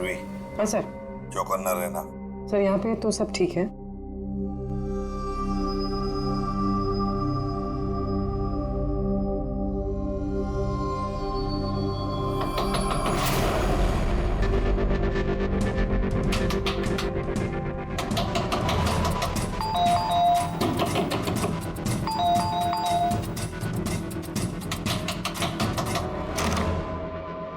पूर्वी, हाँ सर। चौकन्ना रहना। सर यहाँ पे तो सब ठीक है।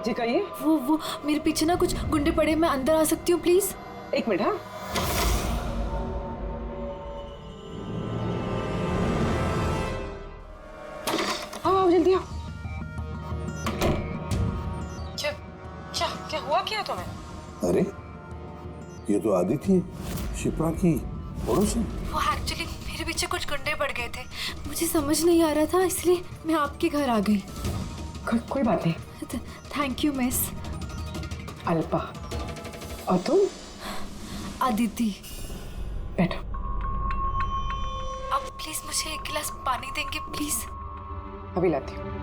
जी कहिए। वो मेरे पीछे ना कुछ गुंडे पड़े, मैं अंदर आ सकती हूँ प्लीज? एक मिनट। हाँ आओ जल्दी आओ। क्या क्या क्या हुआ क्या तुम्हें? अरे ये तो आदित्य है, शिप्रा की पड़ोसी। वो एक्चुअली मेरे पीछे कुछ गुंडे पड़ गए थे, मुझे समझ नहीं आ रहा था इसलिए मैं आपके घर आ गई। कोई बात नहीं। Thank you miss. अल्पा और तुम? अदिति। बैठो। अब प्लीज मुझे एक गिलास पानी देंगे प्लीज? अभी लाती हूँ।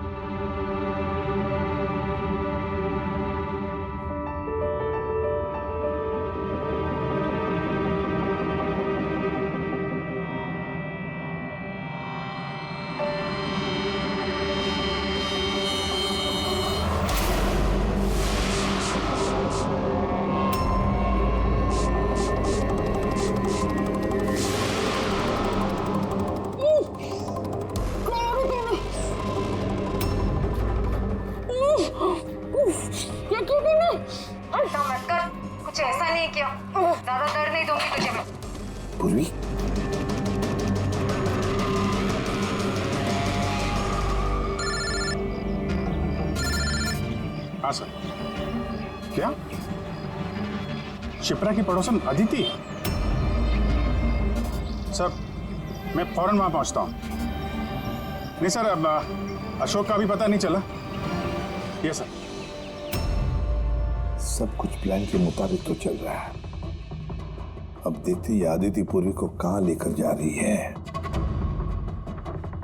कुछ ऐसा नहीं किया, ज्यादा दर्द नहीं दूंगी तुझे मैं। पूर्वी, हाँ सर। क्या शिप्रा की पड़ोसन अदिति? सर मैं फौरन वहां पहुंचता हूं। नहीं सर, अब अशोक का भी पता नहीं चला। ये सर। सब कुछ प्लान के मुताबिक तो चल रहा है। अब देखते ही आदित्य पूर्वी को कहां लेकर जा रही है।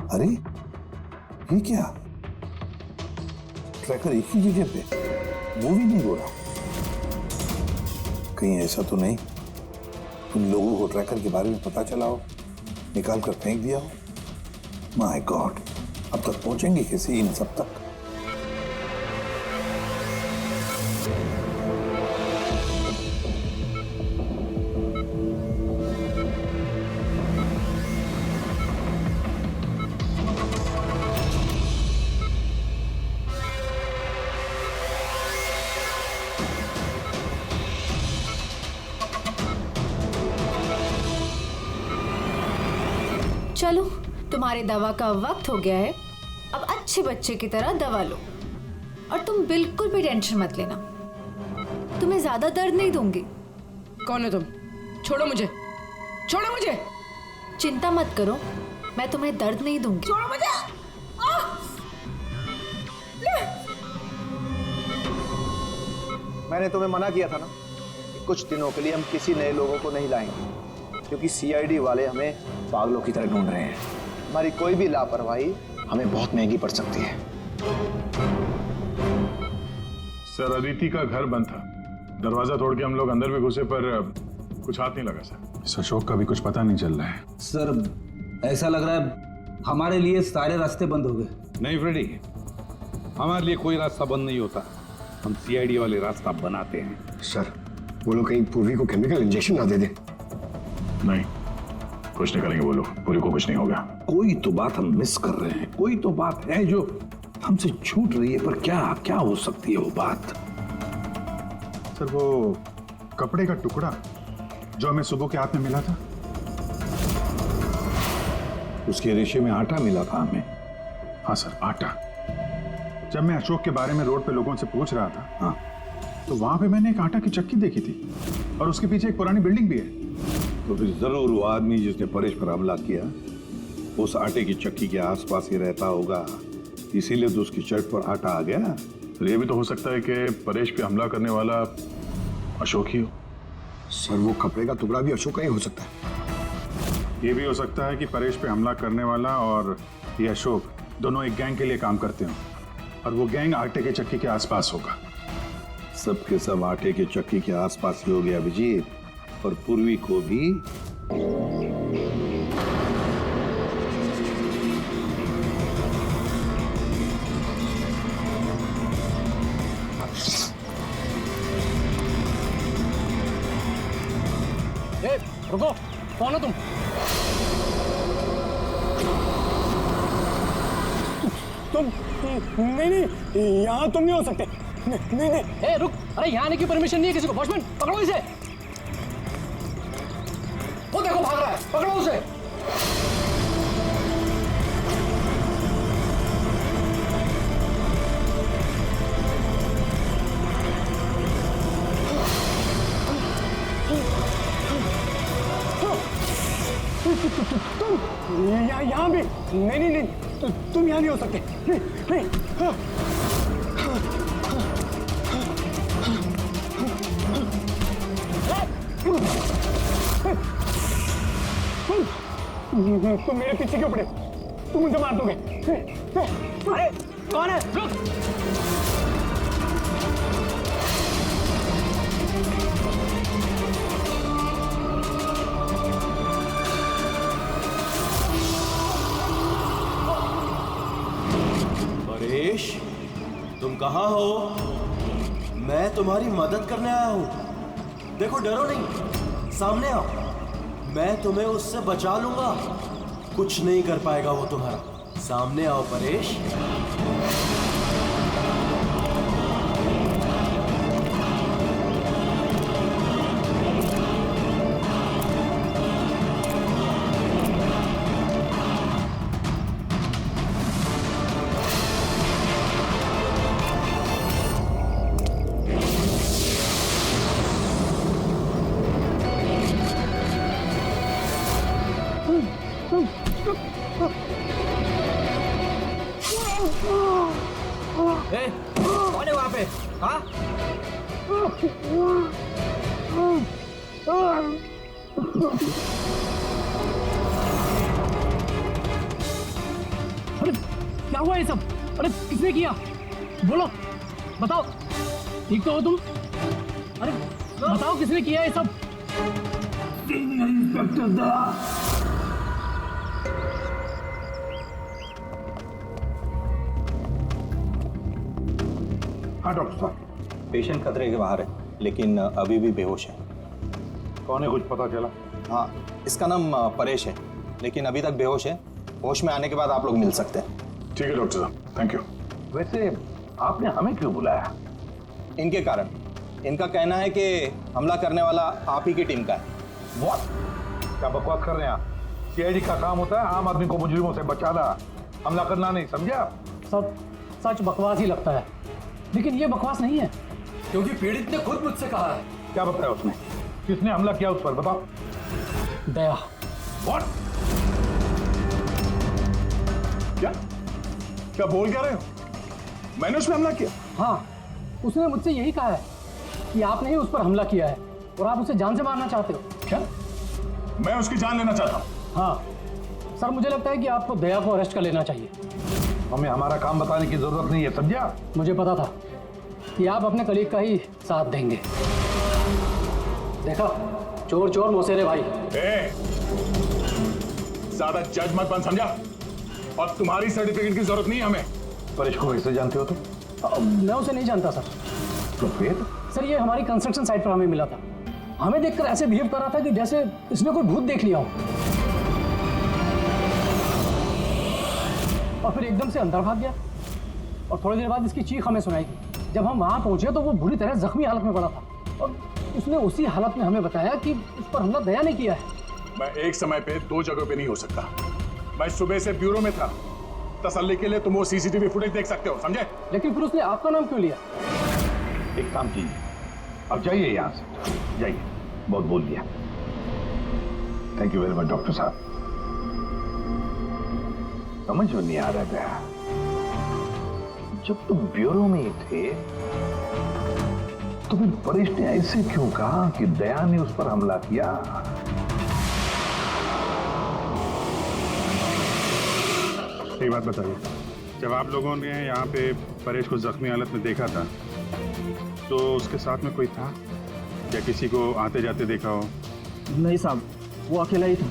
अरे ये क्या, ट्रैकर एक ही जगह पे मूवी नहीं हो रहा। कहीं ऐसा तो नहीं उन लोगों को ट्रैकर के बारे में पता चला हो, निकाल कर फेंक दिया हो। माय गॉड, अब तक पहुंचेंगे कैसे इन सब तक? चलो तुम्हारे दवा का वक्त हो गया है, अब अच्छे बच्चे की तरह दवा लो। और तुम बिल्कुल भी टेंशन मत लेना, तुम्हें ज्यादा दर्द नहीं दूंगी। कौन हो तुम? छोड़ो मुझे, छोड़ो मुझे। चिंता मत करो, मैं तुम्हें दर्द नहीं दूंगी। छोड़ो मुझे। मैंने तुम्हें मना किया था ना कि कुछ दिनों के लिए हम किसी नए लोगों को नहीं लाएंगे, क्योंकि सीआईडी वाले हमें पागलों की तरह ढूंढ रहे हैं। हमारी कोई भी लापरवाही हमें बहुत महंगी पड़ सकती है। सर अदिति का घर बंद था, दरवाजा तोड़ के हम लोग अंदर भी घुसे पर कुछ हाथ नहीं लगा सर। इस अशोक का भी कुछ पता नहीं चल रहा है। सर ऐसा लग रहा है हमारे लिए सारे रास्ते बंद हो गए। नहीं फ्रेडी, हमारे लिए कोई रास्ता बंद नहीं होता, हम सीआईडी वाले रास्ता बनाते हैं। सर वो लोग कहीं पूर्वी को केमिकल इंजेक्शन ना दे दे। नहीं, कुछ नहीं करेंगे वो लोग, पूरी को कुछ नहीं होगा। कोई तो बात हम मिस कर रहे हैं, कोई तो बात है जो हमसे छूट रही है, पर क्या क्या हो सकती है वो बात? सर वो कपड़े का टुकड़ा जो हमें सुबह के हाथ में मिला था, उसके रेशे में आटा मिला था हमें। हाँ सर, आटा। जब मैं अशोक के बारे में रोड पे लोगों से पूछ रहा था, हाँ, तो वहां पे मैंने एक आटा की चक्की देखी थी और उसके पीछे एक पुरानी बिल्डिंग भी है। तो फिर जरूर वो आदमी जिसने परेश पर हमला किया उस आटे की चक्की के आसपास ही रहता होगा, इसीलिए तो उसकी शर्ट पर आटा आ गया। तो ये भी तो हो सकता है कि परेश पे हमला करने वाला अशोक ही हो। सर वो कपड़े का टुकड़ा भी अशोक का ही हो सकता है। ये भी हो सकता है कि परेश पे हमला करने वाला और ये अशोक दोनों एक गैंग के लिए काम करते हो और वो गैंग आटे के चक्की के आसपास होगा। सबके सब आटे के चक्की के आसपास ही हो गया अभिजीत, और पूर्वी को भी। रुको, कौन हो तुम? नहीं, यहाँ तुम नहीं हो सकते। नहीं। रुक, अरे यहाँ आने की परमिशन नहीं है किसी को। वॉचमैन, पकड़ो इसे। वो देखो भाग रहा है, पकड़ो उसे। तुम यहाँ भी नहीं, तुम यहाँ नहीं हो सकते। नहीं। तुम मेरे पीछे क्यों पड़े? तुम मुझे मार दोगे। अरे कौन है? रुक। परेश, तुम कहाँ हो? मैं तुम्हारी मदद करने आया हूँ। देखो, डरो नहीं, सामने आओ। मैं तुम्हें उससे बचा लूंगा। कुछ नहीं कर पाएगा वो तुम्हारा। सामने आओ परेश। कौन है वहां पे? हाँ? अरे क्या हुआ ये सब? अरे किसने किया? बोलो, बताओ। ठीक तो हो तुम? अरे बताओ किसने किया ये सब? इंस्पेक्टर दा। हाँ डॉक्टर साहब, पेशेंट खतरे के बाहर है, लेकिन अभी भी बेहोश है। कौन है, कुछ पता चला? हाँ, इसका नाम परेश है, लेकिन अभी तक बेहोश है। होश में आने के बाद आप लोग मिल सकते हैं। ठीक है डॉक्टर साहब, थैंक यू। वैसे आपने हमें क्यों बुलाया? इनके कारण। इनका कहना है कि हमला करने वाला आप ही की टीम का है। What? क्या बकवास कर रहे हैं आप? सीआईडी का काम होता है आम आदमी को मुजरिमों से बचाना, हमला करना नहीं, समझा? सब सच बकवास ही लगता है, लेकिन ये बकवास नहीं है, क्योंकि पीड़ित ने खुद मुझसे कहा है। क्या बताया उसने? किसने हमला किया उस पर, बताओ। दया। What? क्या क्या बोल क्या रहे हो? मैंने उसमें हमला किया? हाँ, उसने मुझसे यही कहा है कि आपने ही उस पर हमला किया है और आप उसे जान से मारना चाहते हो। क्या? मैं उसकी जान लेना चाहता हूँ? हाँ सर, मुझे लगता है कि आपको दया को अरेस्ट कर लेना चाहिए। हमें हमारा काम बताने की जरूरत नहीं है, समझा? मुझे पता था कि आप अपने कलीग का ही साथ देंगे। देखा, चोर चोर मोसेरे भाई। ज्यादा जज मत बन, समझा? और तुम्हारी सर्टिफिकेट की जरूरत नहीं है हमें। परेश को कैसे जानते हो तुम? मैं उसे नहीं जानता सर। तो फिर? सर, ये हमारी कंस्ट्रक्शन साइट पर हमें मिला था। हमें देखकर ऐसे बिहेव कर रहा था कि जैसे इसने कोई भूत देख लिया हो, और फिर एकदम से अंदर भाग गया। और थोड़ी देर बाद इसकी चीख हमें सुनाई दी। जब हम वहां पहुंचे तो वो बुरी तरह जख्मी हालत में पड़ा था, और उसने उसी हालत में हमें बताया कि उस पर हमला दया ने किया है। मैं एक समय पे दो जगह पे नहीं हो सकता। मैं सुबह से ब्यूरो में था। तसल्ली के लिए तुम वो सीसीटीवी फुटेज देख सकते हो, समझे? लेकिन फिर उसने आपका नाम क्यों लिया? एक काम कीजिए, अब जाइए यहाँ से, जाइए। बहुत बोल दिया। Thank you very much doctor साहब। समझ में नहीं आ रहा गया, जब तुम ब्यूरो में ही थे तो फिर परेश ने ऐसे क्यों कहा कि दया ने उस पर हमला किया? एक बात बताइए, जब आप लोगों ने यहाँ पे परेश को जख्मी हालत में देखा था तो उसके साथ में कोई था या किसी को आते जाते देखा हो? नहीं साहब, वो अकेला ही था।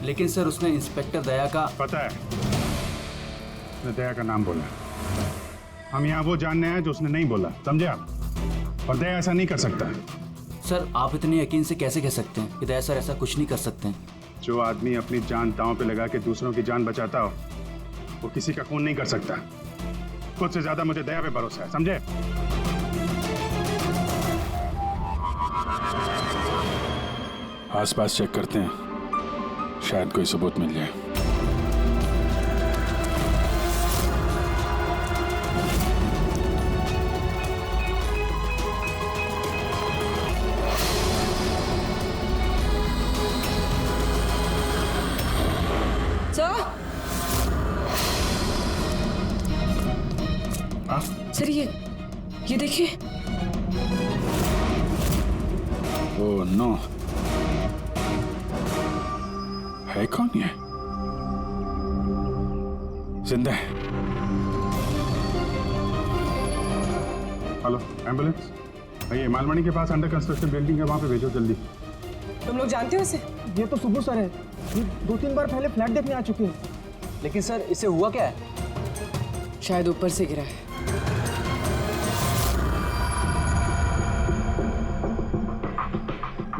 लेकिन सर उसने इंस्पेक्टर दया का पता है, उसने दया का नाम बोला। हम यहाँ वो जानने आए जो उसने नहीं बोला, समझे आप? और दया ऐसा नहीं कर सकता। सर आप इतने यकीन से कैसे कह सकते हैं कि दया सर ऐसा कुछ नहीं कर सकते हैं? जो आदमी अपनी जान दांव पे लगा के दूसरों की जान बचाता हो वो किसी का खून नहीं कर सकता। खुद से ज्यादा मुझे दया पे भरोसा है, समझे? आसपास चेक करते हैं, शायद कोई सबूत मिल जाए। सर ये देखिए। ओह नो, है कौन ये? जिंदा है। हेलो एम्बुलेंस, भैया मालमणी के पास अंडर कंस्ट्रक्शन बिल्डिंग है, वहां पे भेजो जल्दी। तुम लोग जानते हो इसे? ये तो सुबह सर है, ये 2-3 बार पहले फ्लैट देखने आ चुके हैं। लेकिन सर इसे हुआ क्या है? शायद ऊपर से गिरा है।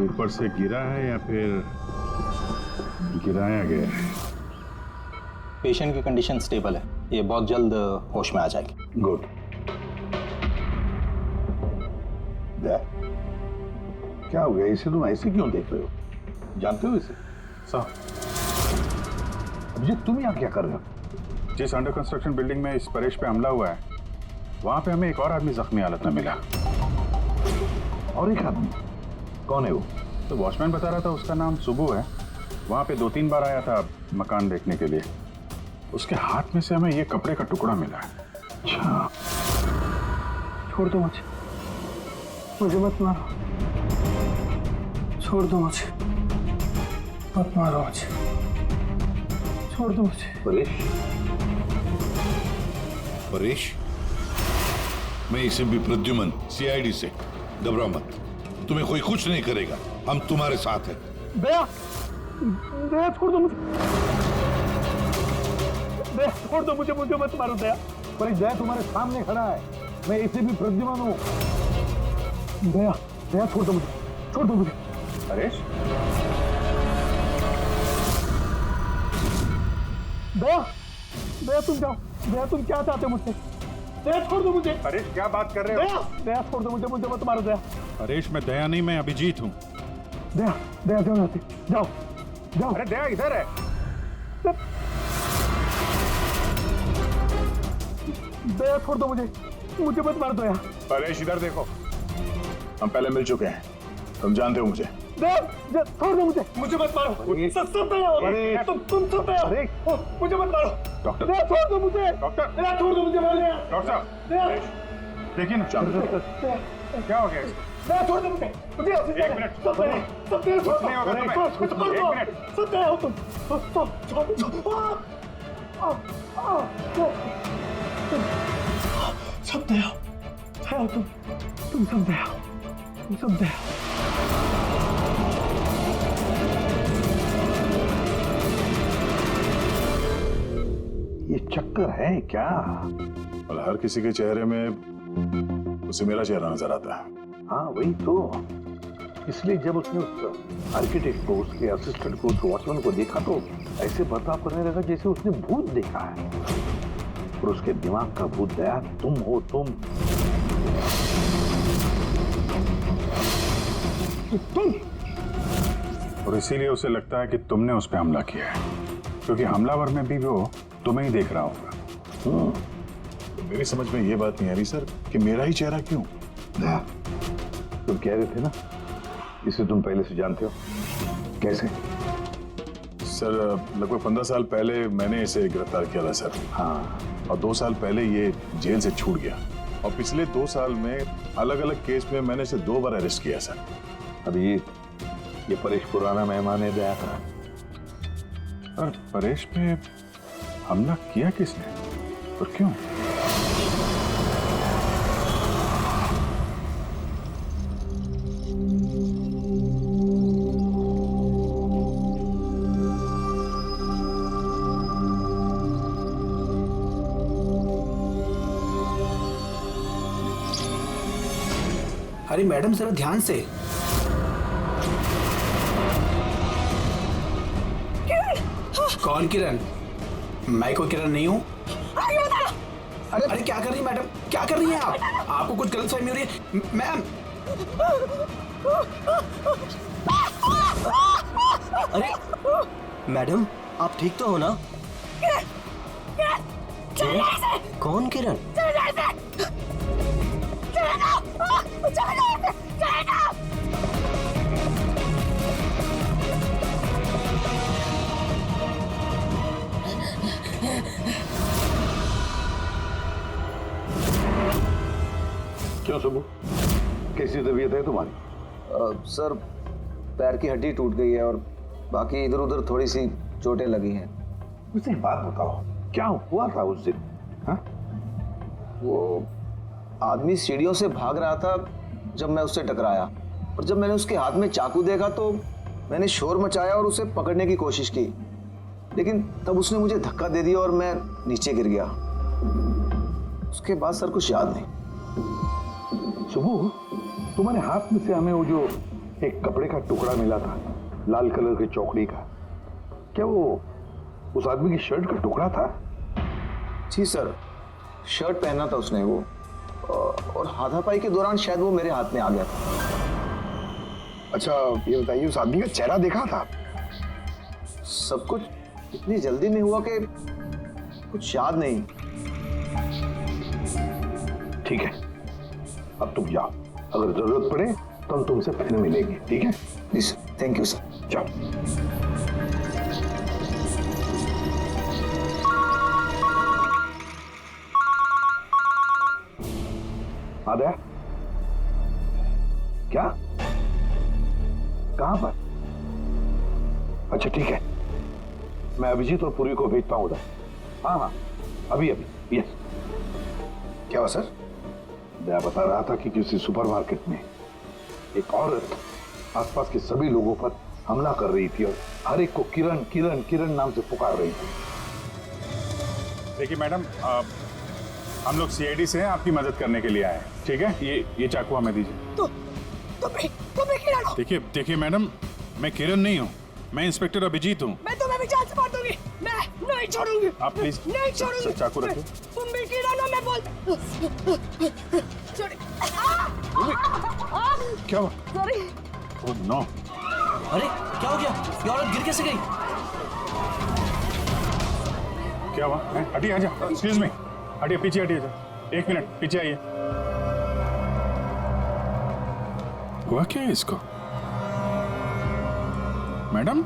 ऊपर से गिरा है या फिर गिराया गया है? पेशेंट की कंडीशन स्टेबल है, ये बहुत जल्द होश में आ जाएगी। गुड। क्या हो गया? इसे तुम ऐसे क्यों देख रहे हो? जानते हो इसे? साहब, अभिजीत तुम यहाँ क्या कर रहे हो? जिस अंडर कंस्ट्रक्शन बिल्डिंग में इस परेश पे हमला हुआ है, वहां पे हमें एक और आदमी जख्मी हालत में मिला। और एक आदमी? कौन है वो? तो वॉचमैन बता रहा था उसका नाम सुबू है। वहां पे 2-3 बार आया था मकान देखने के लिए। उसके हाथ में से हमें ये कपड़े का टुकड़ा मिला है। अच्छा, छोड़ दो मुझे मत मारो, छोड़ दो मुझे, मत मारो मुझे, छोड़ दो मुझे। परेश, परेश, मैं इसे भी प्रद्युमन CID से, घबराओ मत, तुम्हें कोई कुछ नहीं करेगा, हम तुम्हारे साथ हैं। दया, दया छोड़ दो मुझे, दया छोड़ दो मुझे, मुझे मत मारो दया। परेश, दया तुम्हारे सामने खड़ा है, मैं इसे भी प्रद्युमन हूँ। दया, दया छोड़ दो मुझे, छोड़ दो मुझे। परेश, दया, दया तुम जाओ, दया तुम क्या चाहते हो मुझसे? दया छोड़ दो मुझे। परेश क्या बात कर रहे हो? दया, दया छोड़ दो मुझे, मुझे मत मारो दया। परेश, मैं दया नहीं, मैं अभिजीत हूँ। दया, दया जाओ यहाँ से, जाओ, जाओ। अरे दया इधर है। दया छोड़ दो मुझे, मुझे मत मार दो। परेश इधर देखो, हम पहले मिल चुके हैं, तुम जानते हो मुझे। दया छोड़ दो मुझे, मुझे मत मारो। सब दया हो, तुम सब दया हो, मुझे मत मारो। डॉक्टर, दया छोड़ दो मुझे, डॉक्टर, दया छोड़ दो मुझे, डॉक्टर साहब, देखिए ना क्या हो गया इसको? दया छोड़ दो मुझे, मुझे एक मिनट, सब दया कुछ नहीं होगा तुम्हें। एक मिनट, सब दया हो तुम, सब दया हो तुम सब दया, तुम सब दया। ये चक्कर है क्या? और हर किसी के चेहरे में उसे मेरा चेहरा नजर आता है। हाँ वही तो, इसलिए जब उसने उस आर्किटेक्ट को, उसके असिस्टेंट को, उस वॉचमैन को देखा तो ऐसे बर्ताव करने लगा जैसे उसने भूत देखा है। और उसके दिमाग का भूत दया तुम हो, तुम। और इसीलिए उसे लगता है कि तुमने उस पर हमला किया है, क्योंकि हमलावर में भी वो तुम्हें ही देख रहा होगा। तो मेरी समझ में ये बात नहीं आ रही सर कि मेरा ही चेहरा क्यों? दया, तुम कह रहे थे ना इसे तुम पहले से जानते हो, कैसे? सर लगभग 15 साल पहले मैंने इसे गिरफ्तार किया था सर। हाँ, और 2 साल पहले ये जेल से छूट गया, और पिछले 2 साल में अलग अलग केस में मैंने इसे 2 बार अरेस्ट किया सर। अभी ये परेश पुराना मेहमान है दया का। पर परेश पे हमला किया किसने और क्यों? अरे मैडम जरा ध्यान से। कौन किरण? मैं कोई किरण नहीं हूँ। अरे क्या कर रही है मैडम, क्या कर रही हैं आप? आपको कुछ गलतफहमी हो रही है मैम। अरे मैडम, आप ठीक तो हो ना? कौन किरण? क्यों सुबह, कैसी तबीयत है तुम्हारी? सर, पैर की हड्डी टूट गई है और बाकी इधर उधर थोड़ी सी चोटें लगी हैं। मुझे एक बात बताओ, क्या हुआ था उस दिन? हाँ? वो आदमी सीढ़ियों से भाग रहा था जब मैं उससे टकराया, और जब मैंने उसके हाथ में चाकू देखा तो मैंने शोर मचाया और उसे पकड़ने की कोशिश की, लेकिन तब उसने मुझे धक्का दे दिया और मैं नीचे गिर गया। उसके बाद सर कुछ याद नहीं। सुबह, तुम्हारे हाथ में से हमें वो जो एक कपड़े का टुकड़ा मिला था, लाल कलर की चौकड़ी का, क्या वो उस आदमी की शर्ट का टुकड़ा था? जी सर, शर्ट पहना था उसने वो, और हाथापाई के दौरान शायद वो मेरे हाथ में आ गया था। अच्छा ये बताइए, उस आदमी का चेहरा देखा था? सब कुछ इतनी जल्दी में हुआ कि कुछ याद नहीं। ठीक है, अब तुम जाओ, अगर जरूरत पड़े तो हम तुमसे फिर मिलेंगे, ठीक है? Please, thank you sir. जाओ। आद्या, क्या? कहां पर? अच्छा ठीक है, मैं अभिजीत और पूर्वी को भेजता हूं उधर। हाँ, अभी यस। क्या हुआ सर? मैं बता रहा था कि किसी सुपरमार्केट में एक औरत आसपास के सभी लोगों पर हमला कर रही थी और हर एक को किरण किरण किरण नाम से पुकार रही थी। देखिए मैडम, हम लोग सीआईडी से हैं, आपकी मदद करने के लिए आए हैं, ठीक है? ये चाकू हमें दीजिए। देखिए मैडम, मैं किरण नहीं हूँ, मैं इंस्पेक्टर अभिजीत हूँ। मैं तुम्हें भी जान से मार दूंगी। मैं नहीं छोड़ूंगी। आप प्लीज नहीं छोड़ूंगी। चाकू रखिए। तुम भी किरण हो, मैं बोल। क्या हुआ? सॉरी। Oh no. अरे क्या हो गया? ये औरत गिर कैसे गई? क्या हुआ? हटिए, आजा। एक्सक्यूज मी, हटिए, पीछे हटिए। एक मिनट पीछे आइए। हुआ क्या है इसको? मैडम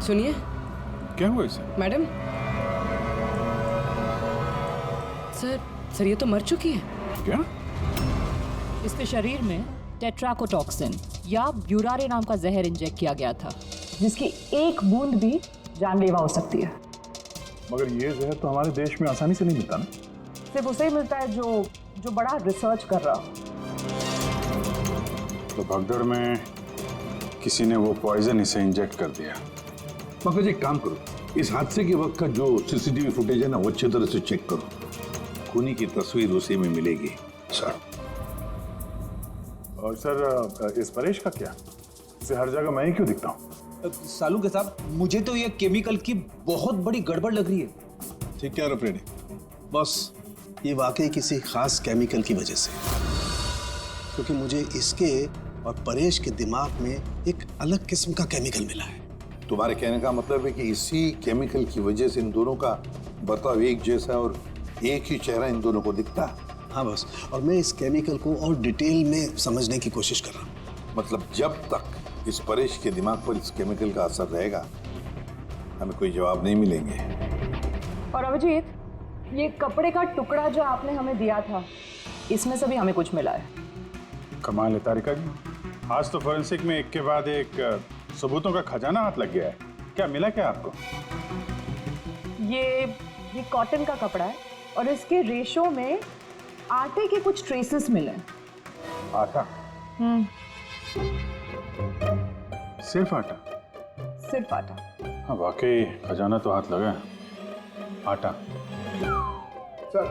सुनिए। क्या हुआ इसे? मैडम, सर ये तो मर चुकी है। क्या? इसके शरीर में टेट्राकोटॉक्सिन या ब्यूरारे नाम का जहर इंजेक्ट किया गया था, जिसकी एक बूंद भी जानलेवा हो सकती है। मगर ये जहर तो हमारे देश में आसानी से नहीं मिलता ना? सिर्फ उसे ही मिलता है जो बड़ा रिसर्च कर रहा हो। तो भगदड़ में किसी ने वो पॉइजन इसे इंजेक्ट कर दिया। मगर एक काम करो, इस हादसे के वक्त का जो सीसीटीवी फुटेज है ना, वो अच्छी तरह से चेक करो। खूनी की तस्वीर उसी में मिलेगी सर। और सर, इस परेश का क्या? इसे हर जगह मैं ही क्यों दिखता हूँ? सालू के साहब, मुझे तो ये केमिकल की बहुत बड़ी गड़बड़ लग रही है। ठीक है रेडी बॉस, ये वाकई किसी खास केमिकल की वजह से, क्योंकि मुझे इसके और परेश के दिमाग में एक अलग किस्म का केमिकल मिला है। तुम्हारे कहने का मतलब है कि इसी केमिकल की वजह से इन दोनों का बर्ताव एक जैसा और एक ही चेहरा इन दोनों को दिखता है। हाँ बस, और मैं इस केमिकल को और डिटेल में समझने की कोशिश कर रहा हूँ। मतलब जब तक इस परेश के दिमाग पर इस केमिकल का असर रहेगा, हमें कोई जवाब नहीं मिलेंगे। और अभिजीत, ये कपड़े का टुकड़ा जो आपने हमें दिया था, इसमें से भी हमें कुछ मिला है। कमाल है तारिका जी, आज तो फोरेंसिक में एक के बाद एक सबूतों का खजाना हाथ लग गया है। क्या मिला क्या आपको? ये कॉटन का कपड़ा है और इसके रेशों में आटे के कुछ ट्रेसेस मिले। आटा? सिर्फ आटा? सिर्फ आटा। हाँ वाकई खजाना तो हाथ लगा है। आटा। सर,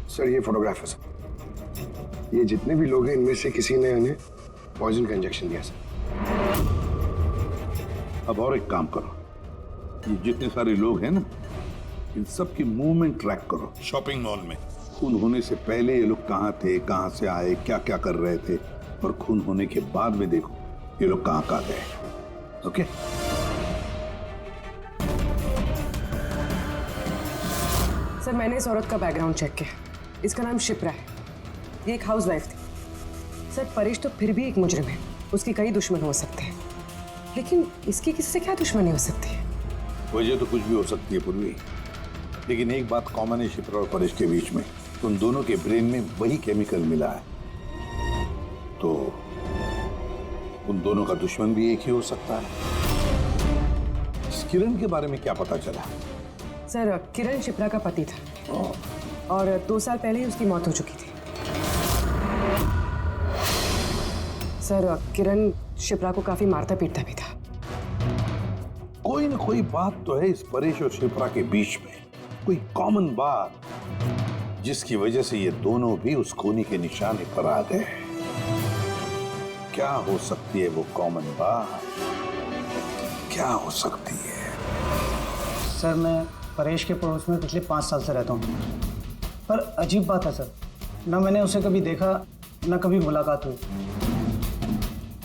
सर ये फोटोग्राफ है सर। ये जितने भी लोग हैं इनमें से किसी ने उन्हें पॉइजन का इंजेक्शन दिया सर। अब और एक काम करो, ये जितने सारे लोग हैं ना, इन सब की मूवमेंट ट्रैक करो शॉपिंग मॉल में। खून होने से पहले ये लोग कहाँ थे, कहाँ से आए, क्या क्या कर रहे थे, और खून होने के बाद में देखो ये लोग कहाँ कहाँ गए। ओके? सर मैंने इस औरत का बैकग्राउंड चेक किया। इसका नाम शिप्रा है। ये एक हाउसवाइफ थी। सर परेश तो फिर भी एक मुजरिम है, उसके कई दुश्मन हो सकते हैं, लेकिन इसकी किससे क्या दुश्मनी हो सकती है? वजह तो कुछ भी हो सकती है पूर्वी, लेकिन एक बात कॉमन है शिप्रा और परेश के बीच में, उन दोनों के ब्रेन में वही केमिकल मिला है। तो उन दोनों का दुश्मन भी एक ही हो सकता है। इस किरण के बारे में क्या पता चला? सर किरण शिप्रा का पति था और 2 साल पहले ही उसकी मौत हो चुकी थी। सर किरण शिप्रा को काफी मारता पीटता भी था। कोई ना कोई बात तो है इस परेश और शिप्रा के बीच में, कोई कॉमन बात, जिसकी वजह से ये दोनों भी उस खूनी के निशाने पर आ गए। क्या हो सकती है वो कॉमन बात? क्या हो सकती है? सर मैं परेश के पड़ोस में पिछले 5 साल से रहता हूँ, पर अजीब बात है सर, ना मैंने उसे कभी देखा ना कभी मुलाकात हुई।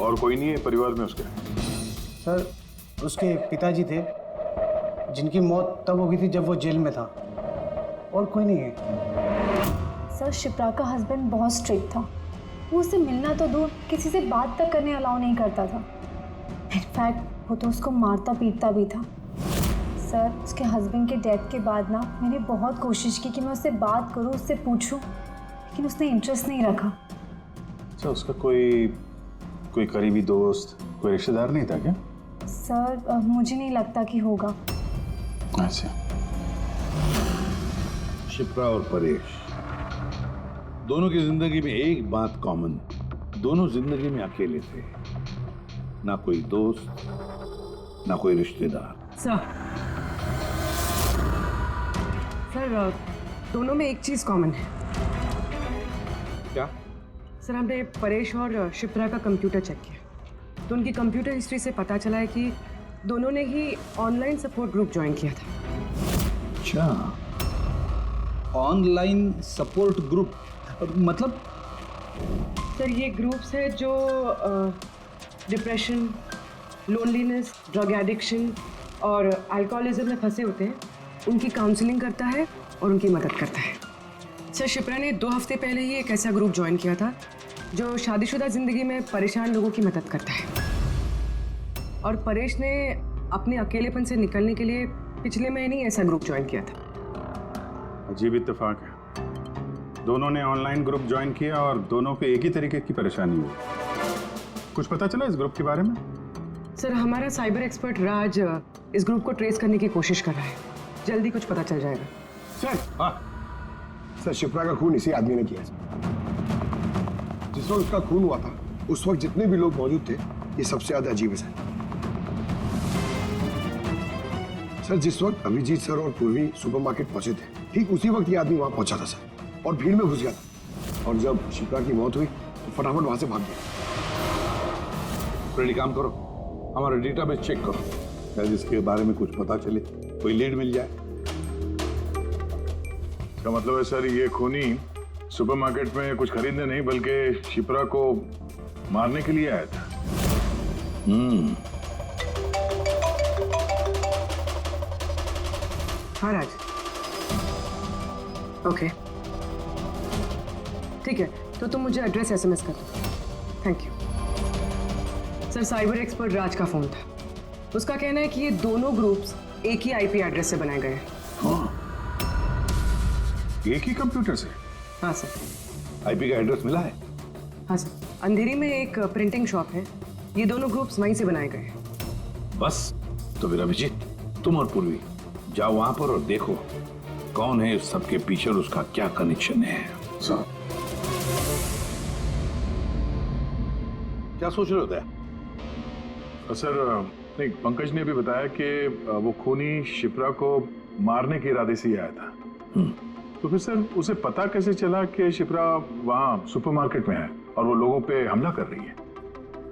और कोई नहीं है परिवार में उसके? सर उसके पिताजी थे, जिनकी मौत तब हो गई थी जब वो जेल में था, और कोई नहीं है। सर शिप्रा का हस्बैंड बहुत स्ट्रिक्ट था। वो उससे मिलना तो दूर, किसी से बात तक करने अलाउ नहीं करता था। इनफैक्ट वो तो उसको मारता पीटता भी था। सर उसके हस्बैंड के डेथ के बाद ना मैंने बहुत कोशिश की कि मैं उससे बात करूं, उससे पूछूं, लेकिन उसने इंटरेस्ट नहीं रखा। अच्छा, उसका कोई करीबी दोस्त, कोई रिश्तेदार नहीं था क्या? सर मुझे नहीं लगता कि होगा। अच्छा। शिप्रा और परेश दोनों की जिंदगी में एक बात कॉमन, दोनों जिंदगी में अकेले थे, ना कोई दोस्त ना कोई रिश्तेदार। सर दोनों में एक चीज कॉमन है। क्या? सर हमने परेश और शिप्रा का कंप्यूटर चेक किया, तो उनकी कंप्यूटर हिस्ट्री से पता चला है कि दोनों ने ही ऑनलाइन सपोर्ट ग्रुप ज्वाइन किया था। अच्छा, ऑनलाइन सपोर्ट ग्रुप मतलब? सर ये ग्रुप्स है जो डिप्रेशन, लोनलीनेस, ड्रग एडिक्शन और अल्कोहलिज्म में फंसे होते हैं, उनकी काउंसलिंग करता है और उनकी मदद करता है। सर शिप्रा ने 2 हफ्ते पहले ही एक ऐसा ग्रुप ज्वाइन किया था जो शादीशुदा जिंदगी में परेशान लोगों की मदद करता है, और परेश ने अपने अकेलेपन से निकलने के लिए पिछले महीने ही ऐसा ग्रुप ज्वाइन किया था। अजीब इत्तेफाक है, दोनों ने ऑनलाइन ग्रुप ज्वाइन किया और दोनों को एक ही तरीके की परेशानी हुई। कुछ पता चला इस ग्रुप के बारे में? सर हमारा साइबर एक्सपर्ट राज इस ग्रुप को ट्रेस करने की कोशिश कर रहा है, जल्दी कुछ पता चल जाएगा। सर सर शिप्रा का खून इसी आदमी ने किया। जिस वक्त उसका खून हुआ था उस वक्त जितने भी लोग मौजूद थे, ये सबसे ज्यादा अजीब है सर। जिस वक्त अभिजीत सर और पूर्वी सुपरमार्केट पहुंचे थे, ठीक उसी वक्त ये आदमी वहां पहुंचा था सर, और भीड़ में घुस गया था, और जब शिप्रा की मौत हुई तो फटाफट वहां से भाग गया। रेडी, काम करो, हमारा डेटाबेस चेक करो, शायद इसके बारे में कुछ पता चले, कोई लीड मिल जाए। इसका मतलब है सर ये खूनी सुपरमार्केट में कुछ खरीदने नहीं बल्कि शिप्रा को मारने के लिए आया था। हाँ राज, ओके ठीक है, तो तुम मुझे एड्रेस SMS कर दो। Thank you. Sir cyber expert Raj का फोन था, उसका कहना है कि ये दोनों ग्रुप्स एक ही IP एड्रेस से बनाए गए हैं। हाँ, एक ही कंप्यूटर से? हाँ सर। IP का एड्रेस मिला है? हाँ सर, अंधेरी में एक प्रिंटिंग शॉप है, ये दोनों ग्रुप्स वहीं से बनाए गए हैं। बस, तो फिर अभिजीत तुम और पूर्वी जाओ वहां पर और देखो कौन है इस सबके पीछे और उसका क्या कनेक्शन है। सर क्या सोच रहे होते हैं? सर नहीं, पंकज ने अभी बताया कि वो खूनी शिप्रा को मारने के इरादे से ही आया था। तो फिर सर उसे पता कैसे चला कि शिप्रा वहां सुपरमार्केट में है और वो लोगों पे हमला कर रही है?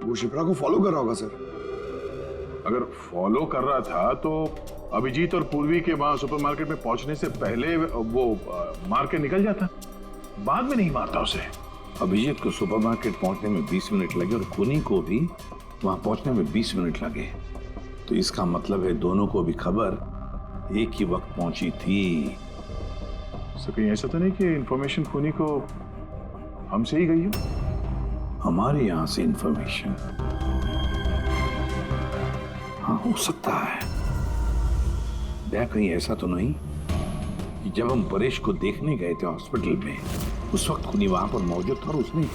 वो शिप्रा को फॉलो कर रहा होगा सर। अगर फॉलो कर रहा था तो अभिजीत और पूर्वी के वहां सुपरमार्केट में पहुंचने से पहले वो मार के निकल जाता, बाद में नहीं मारता उसे। अभिजीत को सुपरमार्केट पहुंचने में 20 मिनट लगे और खूनी को भी वहां पहुंचने में 20 मिनट लगे, तो इसका मतलब है दोनों को भी खबर एक ही वक्त पहुंची थी। सर कहीं ऐसा तो नहीं कि इंफॉर्मेशन खूनी को हमसे ही गई हो? हमारे यहां से इंफॉर्मेशन? हाँ, हो सकता है। क्या कहीं ऐसा तो नहीं कि जब हम परेश को देखने गए थे हॉस्पिटल में, उस वक्त खूनी वहां पर मौजूद था और उसने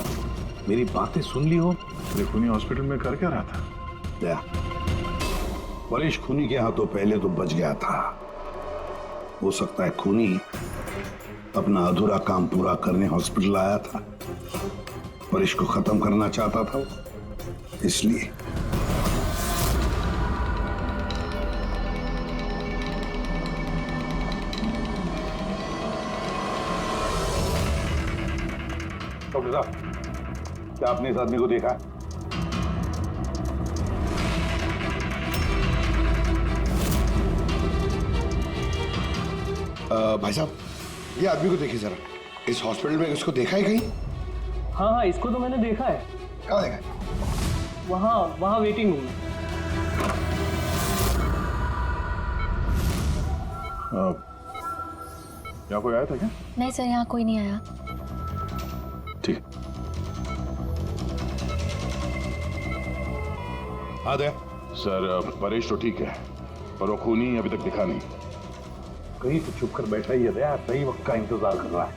मेरी बातें सुन ली हो? अरे खूनी हॉस्पिटल में कर क्या रहा था? क्या परेश खूनी के हाथों पहले तो बच गया था। हो सकता है खूनी अपना अधूरा काम पूरा करने हॉस्पिटल आया था, परेश को खत्म करना चाहता था इसलिए। डॉक्टर साहब, क्या आपने इस आदमी को देखा है? भाई साहब, ये आदमी को देखिए जरा। इस हॉस्पिटल में इसको देखा है कहीं? हाँ हाँ, इसको तो मैंने देखा है। कहाँ देखा है? वहाँ वेटिंग रूम में। यहाँ कोई आया था क्या? नहीं सर, यहाँ कोई नहीं आया। ठीक। हाँ दे सर परेश तो ठीक है, पर वो खूनी अभी तक दिखा नहीं। कहीं तो छुप कर बैठा ही है दया, सही वक्त का इंतजार कर रहा है।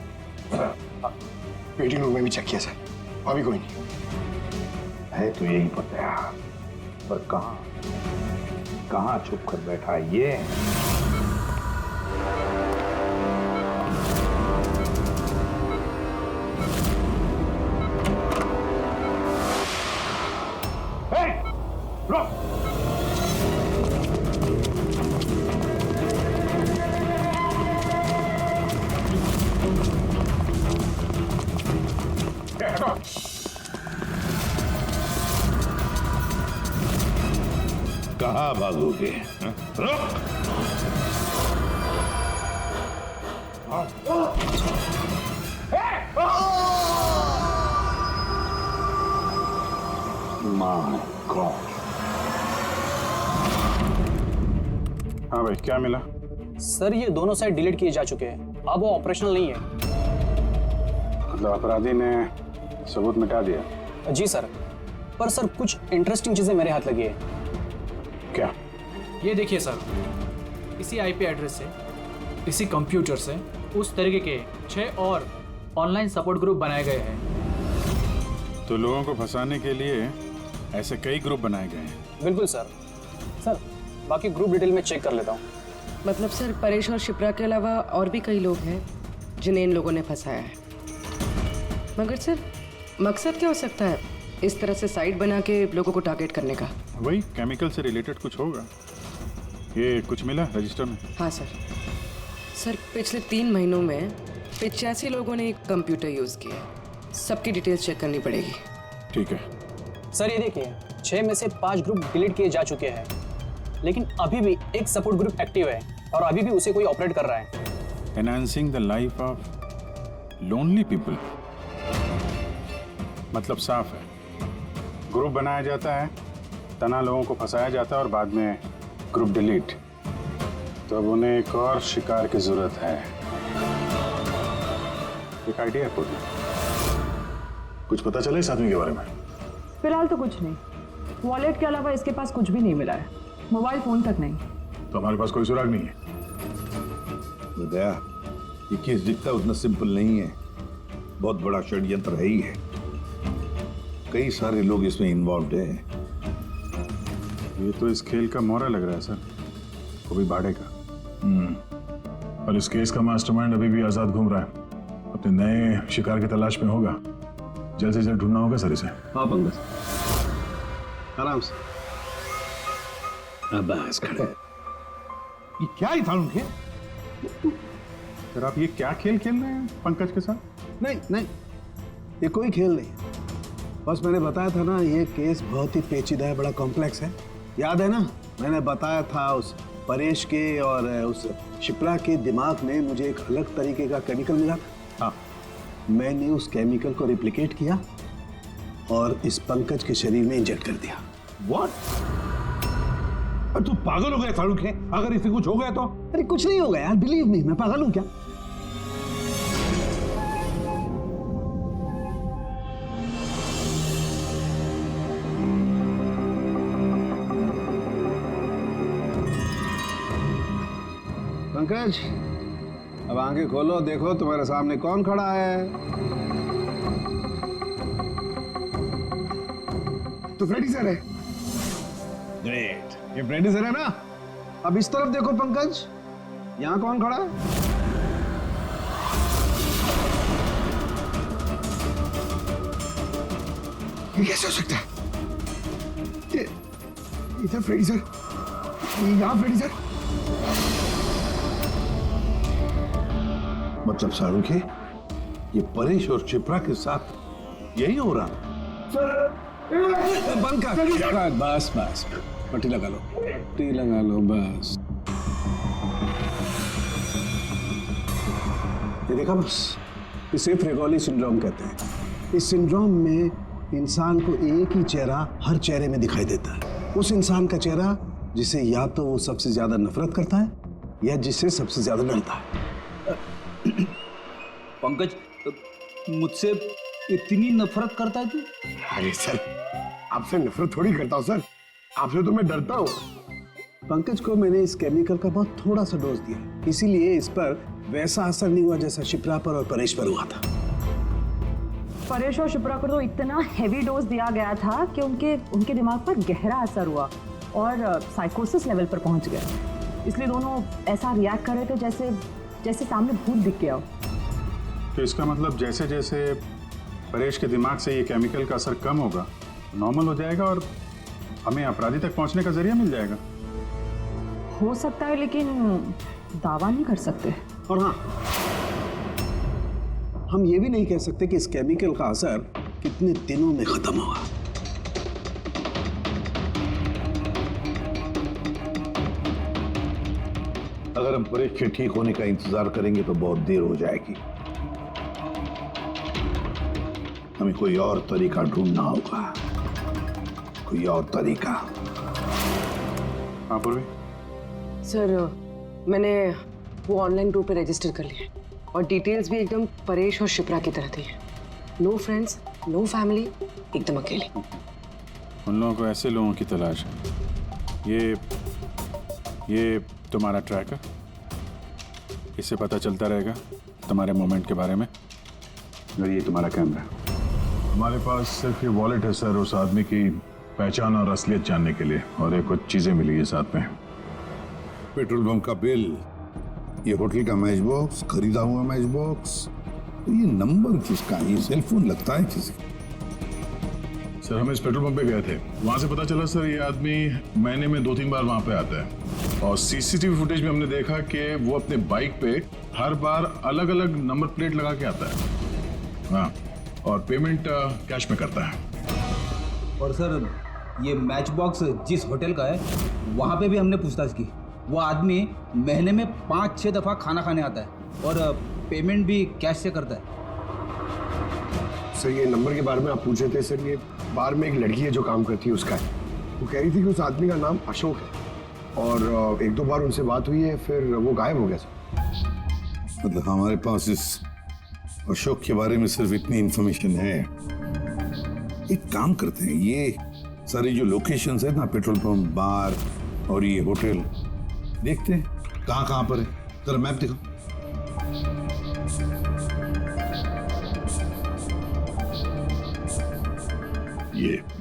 वेटिंग रूम में भी चेक किया सर, अभी कोई नहीं है। तो यही पता है, पर कहाँ छुप कर बैठा है ये? कहाँ भागोगे? रुक! My God! हाँ भाई, क्या मिला? सर ये दोनों साइड डिलीट किए जा चुके हैं, अब वो ऑपरेशनल नहीं है। मतलब अपराधी ने सबूत मिटा दिया? जी सर, पर सर कुछ इंटरेस्टिंग चीजें मेरे हाथ लगी है। क्या? ये देखिए सर, इसी आईपी एड्रेस से, इसी कंप्यूटर से उस तरीके के 6 और ऑनलाइन सपोर्ट ग्रुप बनाए गए हैं। तो लोगों को फंसाने के लिए ऐसे कई ग्रुप बनाए गए हैं? बिल्कुल सर। सर बाकी ग्रुप डिटेल में चेक कर लेता हूँ। मतलब सर, परेश और शिप्रा के अलावा और भी कई लोग हैं जिन्हें इन लोगों ने फंसाया है। मगर सर मकसद क्या हो सकता है इस तरह से साइट बना के लोगों को टारगेट करने का? वही केमिकल से रिलेटेड कुछ होगा। ये कुछ मिला रजिस्टर में? हाँ सर। सर पिछले 3 महीनों में 85 लोगों ने कंप्यूटर यूज़ किया है। सबकी डिटेल्स चेक करनी पड़ेगी। ठीक है सर ये देखिए, 6 में से 5 ग्रुप डिलीट किए जा चुके हैं, लेकिन अभी भी एक सपोर्ट ग्रुप एक्टिव है और अभी भी उसे कोई ऑपरेट कर रहा है। Enhancing the life of lonely people, मतलब साफ है, ग्रुप बनाया जाता है, तना लोगों को फंसाया जाता है और बाद में ग्रुप डिलीट। तो अब उन्हें एक और शिकार की जरूरत है। एक आइडिया है पूर्ण? कुछ पता चला इस आदमी के बारे में? फिलहाल तो कुछ नहीं। वॉलेट के अलावा इसके पास कुछ भी नहीं मिला है, मोबाइल फोन तक नहीं। तो हमारे पास कोई सुराग नहीं है। दया, ये केस दिखता उतना सिंपल नहीं है, बहुत बड़ा षड्यंत्र है ही है। कई सारे लोग इसमें इन्वॉल्व हैं। ये तो इस खेल का मोहरा लग रहा है सर, वो भी भाड़े का। और इस केस का मास्टरमाइंड अभी भी आजाद घूम रहा है, अपने नए शिकार की तलाश में होगा। जल्द से जल्द ढूंढना होगा सर इसे। हाँ पंकज, आराम से। बस खड़े। ये क्या ही था उनके? सर आप ये क्या खेल खेल रहे हैं पंकज के साथ? नहीं नहीं, ये कोई खेल नहीं। बस मैंने बताया था ना, ये केस बहुत ही पेचीदा है, बड़ा कॉम्प्लेक्स है। याद है ना, मैंने बताया था उस परेश के और उस शिप्रा के दिमाग में मुझे एक अलग तरीके का केमिकल मिला था। हाँ, मैंने उस केमिकल को रिप्लिकेट किया और इस पंकज के शरीर में इंजेक्ट कर दिया। What? अरे तू पागल हो गया फारूक है? अगर इसे कुछ हो गया तो? अरे कुछ नहीं होगा यार, बिलीव मी, मैं पागल हूं क्या? पंकज, अब आंखें खोलो, देखो तुम्हारे सामने कौन खड़ा है। तो फ्रेडी सर है। ग्रेट, ये फ्रेडी सर है ना। अब इस तरफ देखो पंकज, यहाँ कौन खड़ा है? ये कैसे हो सकता है? ये इधर फ्रेडी सर, यहाँ फ्रेडी सर। मतलब शाहरुख है, ये परेश और चिप्रा के साथ यही हो रहा? बंद कर। बस बस, पट्टी लगा लो, पट्टी लगा लो बस। ये देखा बस, इसे फ्रेगोली सिंड्रोम कहते हैं। इस सिंड्रोम में इंसान को एक ही चेहरा हर चेहरे में दिखाई देता है। उस इंसान का चेहरा जिसे या तो वो सबसे ज्यादा नफरत करता है या जिससे सबसे ज्यादा डरता है। पंकज, मुझसे इतनी नफरत करता है तू? अरे सर, आपसे नफरत थोड़ी करता हूँ सर, आपसे तो मैं डरता हूँ। पंकज को मैंने इस केमिकल का बहुत थोड़ा सा डोज दिया, इसीलिए इस पर वैसा असर नहीं हुआ जैसा शिप्रा पर और परेश पर हुआ था। परेश और शिप्रा को तो इतना हैवी डोज दिया गया था कि उनके दिमाग पर गहरा असर हुआ और साइकोसिस लेवल पर पहुंच गया। इसलिए दोनों ऐसा रिएक्ट कर रहे थे जैसे सामने भूत दिख गया हो। तो इसका मतलब जैसे जैसे परेश के दिमाग से ये केमिकल का असर कम होगा, नॉर्मल हो जाएगा और हमें अपराधी तक पहुंचने का जरिया मिल जाएगा। हो सकता है, लेकिन दावा नहीं कर सकते। और हाँ, हम ये भी नहीं कह सकते कि इस केमिकल का असर कितने दिनों में खत्म होगा। अगर हम परेश के ठीक होने का इंतजार करेंगे तो बहुत देर हो जाएगी। हमें कोई और तरीका ढूंढना होगा, कोई और तरीका। हाँ पूर्वी। सर, मैंने वो ऑनलाइन ग्रुप पे रजिस्टर कर लिया और डिटेल्स भी एकदम परेश और शिप्रा की तरह थी। नो फ्रेंड्स, नो फैमिली, एकदम अकेले। उन लोगों को ऐसे लोगों की तलाश है। ये तुम्हारा ट्रैकर, इससे पता चलता रहेगा तुम्हारे मोमेंट के बारे में। और ये तुम्हारा कैमरा। हमारे पास सिर्फ ये वॉलेट है सर, उस आदमी की पहचान और असलियत जानने के लिए, और एक कुछ चीजें मिली है साथ में। पेट्रोल पंप का बिल, ये होटल का मैच बॉक्स, खरीदा हुआ मैच बॉक्स, तो ये नंबर किसका? ये सेल फोन लगता है किसी? सर हम इस पेट्रोल पंप पे गए थे, वहां से पता चला सर ये आदमी महीने में 2-3 बार वहां पे आता है। और सीसीटीवी फुटेज में हमने देखा कि वो अपने बाइक पे हर बार अलग अलग नंबर प्लेट लगा के आता है। हाँ, और पेमेंट कैश में करता है। और सर, ये मैच बॉक्स जिस होटल का है वहाँ पे भी हमने पूछताछ की। वो आदमी महीने में 5-6 दफ़ा खाना खाने आता है और पेमेंट भी कैश से करता है। सर, ये नंबर के बारे में आप पूछ रहे थे सर, ये बार में एक लड़की है जो काम करती है, उसका है। वो कह रही थी कि उस आदमी का नाम अशोक है और 1-2 बार उनसे बात हुई है, फिर वो गायब हो गया सर। मतलब हमारे पास इस अशोक के बारे में सिर्फ इतनी इंफॉर्मेशन है। एक काम करते हैं, ये सारी जो लोकेशंस है ना, पेट्रोल पंप, बार और ये होटल, देखते हैं कहाँ पर है। जरा मैप देखो।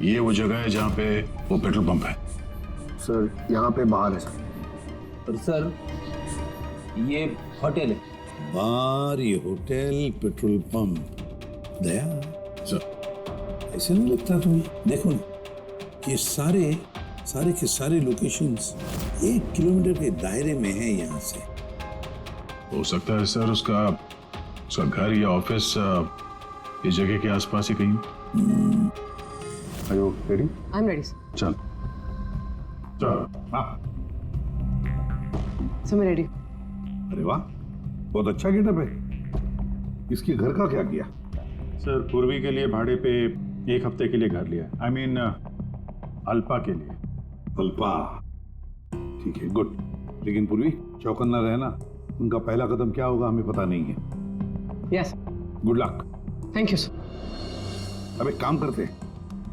ये वो जगह है जहाँ पे वो पेट्रोल पंप है। सर, यहाँ पे बाहर है सर। और सर, ये होटल है। बार, ये होटल, पेट्रोल पंप। दया सर, ऐसे नहीं लगता तुम्हें? देखो ना, ये सारे के सारे लोकेशंस 1 किलोमीटर के दायरे में है यहाँ से। हो सकता है सर उसका घर या ऑफिस इस जगह के आसपास ही कहीं। Are you ready? I am ready चल चल। हाँ सर मैं रेडी। अरे वाह, बहुत अच्छा गेटअप है। इसके घर का क्या किया? सर पूर्वी के लिए भाड़े पे 1 हफ्ते के लिए घर लिया। आई मीन अल्पा के लिए। अल्पा, ठीक है, गुड। लेकिन पूर्वी, चौकन्ना रहना। उनका पहला कदम क्या होगा हमें पता नहीं है। Yes good luck. Thank you sir. अब एक काम करते हैं,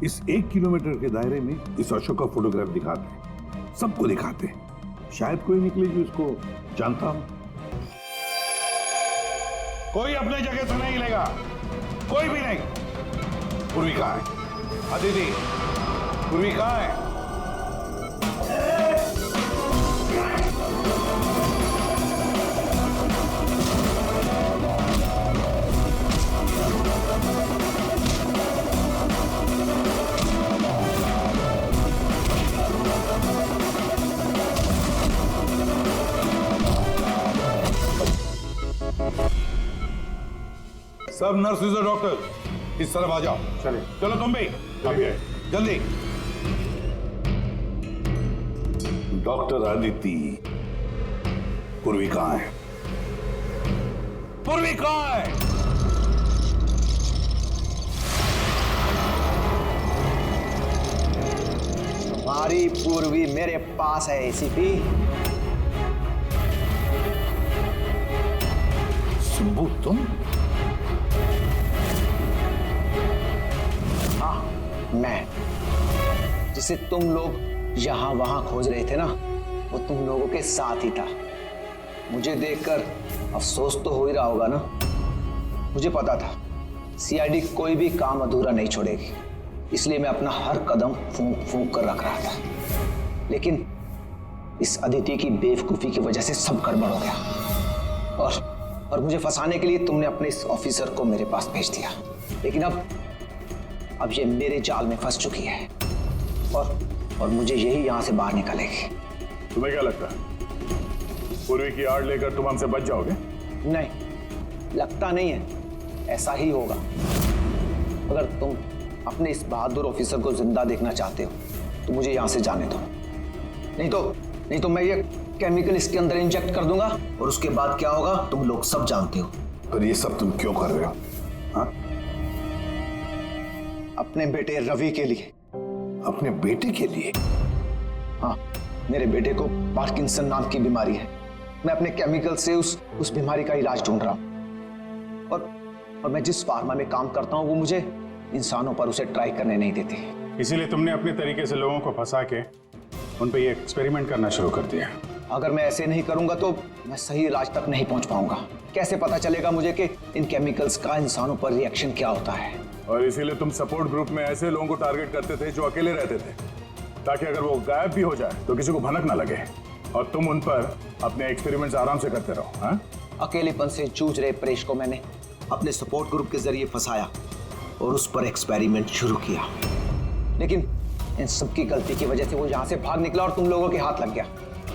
इस 1 किलोमीटर के दायरे में इस अशोक का फोटोग्राफ दिखाते हैं, सबको दिखाते हैं। शायद कोई निकले जो इसको जानता हो। कोई अपने जगह से नहीं लेगा, कोई भी नहीं। पूर्वी कहाँ है? अदिति, पूर्वी कहाँ है? सब नर्सेज और डॉक्टर इस तरफ आ जाओ। चले चलो, तुम भी जल्दी। डॉक्टर अदिति, पूर्वी कहाँ है? पूर्वी कहाँ है? हमारी पूर्वी मेरे पास है एसीपी। शंभू, तुम? मैं, जिसे तुम लोग यहां वहां खोज रहे थे ना, वो तुम लोगों के साथ ही था। मुझे देखकर अफसोस तो हो ही रहा होगा ना। मुझे पता था सीआईडी कोई भी काम अधूरा नहीं छोड़ेगी, इसलिए मैं अपना हर कदम फूंक फूंक कर रख रहा था। लेकिन इस अदिति की बेवकूफी की वजह से सब गड़बड़ हो गया और मुझे फंसाने के लिए तुमने अपने इस ऑफिसर को मेरे पास भेज दिया। लेकिन अब ये मेरे जाल में फंस चुकी है और मुझे यही यहां से बाहर निकालेगी। तुम्हें क्या लगता है पूर्वी की आड़ लेकर तुम हमसे बच जाओगे? नहीं, लगता नहीं है, ऐसा ही होगा। अगर तुम अपने इस बहादुर ऑफिसर को जिंदा देखना चाहते हो तो मुझे यहां से जाने दो। नहीं तो मैं ये केमिकल इसके अंदर इंजेक्ट कर दूंगा और उसके बाद क्या होगा तुम लोग सब जानते हो। और ये सब तुम क्यों कर रहे हो? हाँ? अपने बेटे रवि के लिए। अपने बेटे के लिए? हाँ, मेरे बेटे को पार्किंसन नाम की बीमारी है। मैं अपने केमिकल से उस बीमारी का इलाज ढूंढ रहा हूं और मैं जिस फार्मा में काम करता हूं वो मुझे इंसानों पर उसे ट्राई करने नहीं देती। इसीलिए तुमने अपने तरीके से लोगों को फंसा के उन पे ये एक्सपेरिमेंट करना शुरू कर दिया। अगर मैं ऐसे नहीं करूंगा तो मैं सही इलाज तक नहीं पहुंच पाऊंगा। कैसे पता चलेगा मुझे कि इन केमिकल्स का इंसानों पर रिएक्शन क्या होता है? और इसीलिए तुम सपोर्ट ग्रुप में ऐसे लोगों को टारगेट करते थे जो अकेले रहते थे, ताकि अगर वो गायब भी हो जाए तो किसी को भनक ना लगे और तुम उन पर अपने एक्सपेरिमेंट्स आराम से करते रहो। हाँ? अकेलेपन से जूझ रहे परेश को मैंने अपने सपोर्ट ग्रुप के जरिए फंसाया और उस पर एक्सपेरिमेंट शुरू किया। लेकिन इन सबकी गलती की वजह से वो यहां से भाग निकला और तुम लोगों के हाथ लग गया।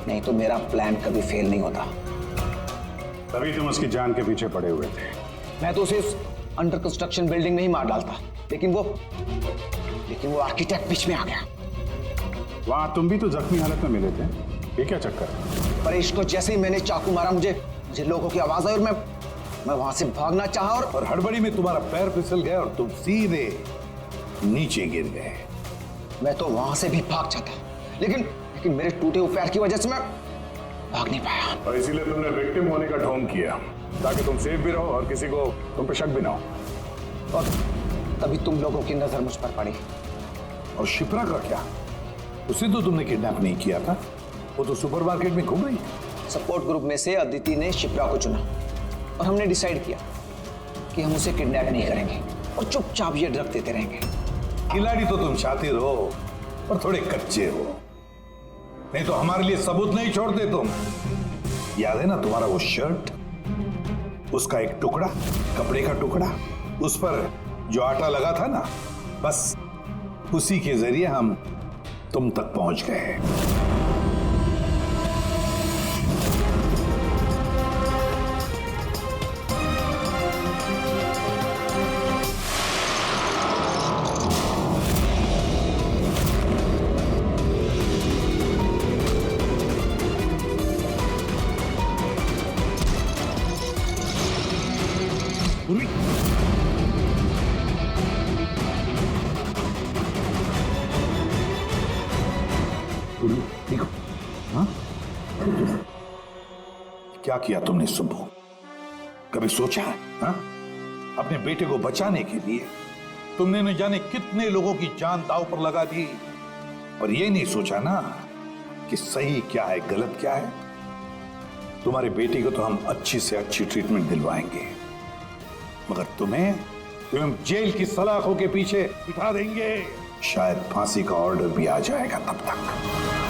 नहीं तो मेरा प्लान कभी फेल नहीं होता। तभी तुम उसकी जान के पीछे पड़े हुए थे। मैं तो उसे उस अंडर कंस्ट्रक्शन बिल्डिंग में ही मार डालता, लेकिन वो आर्किटेक्ट बीच में आ गया। वहां तुम भी तो जख्मी हालत में मिले थे, ये क्या चक्कर? परेश को जैसे ही मैंने चाकू मारा मुझे लोगों की आवाज आई और मैं वहां से भागना चाहा और हड़बड़ी में तुम्हारा पैर फिसल गया और तुम सीधे नीचे गिर गए। मैं तो वहां से भी भाग जाता, लेकिन मेरे टूटे हुए पैर की वजह से मैं भाग नहीं पाया। और इसीलिए तुमने विक्टिम होने का ढोंग किया ताकि तुम सेफ भी रहो और किसी को तुम पे शक भी ना हो। और तभी तुम लोगों की नजर मुझ पर पड़ी। और शिप्रा का क्या? उसे तो तुमने किडनैप नहीं किया था, वो तो सुपरमार्केट में घूम रही थी। सपोर्ट ग्रुप में से अदिति ने शिप्रा को चुना और हमने डिसाइड किया कि हम उसे किडनैप नहीं करेंगे और चुपचाप ये ड्रग देते रहेंगे। खिलाड़ी तो तुम शातिर हो और थोड़े कच्चे हो, नहीं तो हमारे लिए सबूत नहीं छोड़ते तुम। याद है ना तुम्हारा वो शर्ट, उसका एक टुकड़ा, कपड़े का टुकड़ा, उस पर जो आटा लगा था ना, बस उसी के जरिए हम तुम तक पहुंच गए। क्या किया तुमने सुब्बू? कभी सोचा है हा? अपने बेटे को बचाने के लिए तुमने न जाने कितने लोगों की जान दांव पर लगा दी, पर यह नहीं सोचा ना कि सही क्या है गलत क्या है। तुम्हारे बेटे को तो हम अच्छी से अच्छी ट्रीटमेंट दिलवाएंगे, मगर तुम्हें जेल की सलाखों के पीछे बिठा देंगे। शायद फांसी का ऑर्डर भी आ जाएगा तब तक।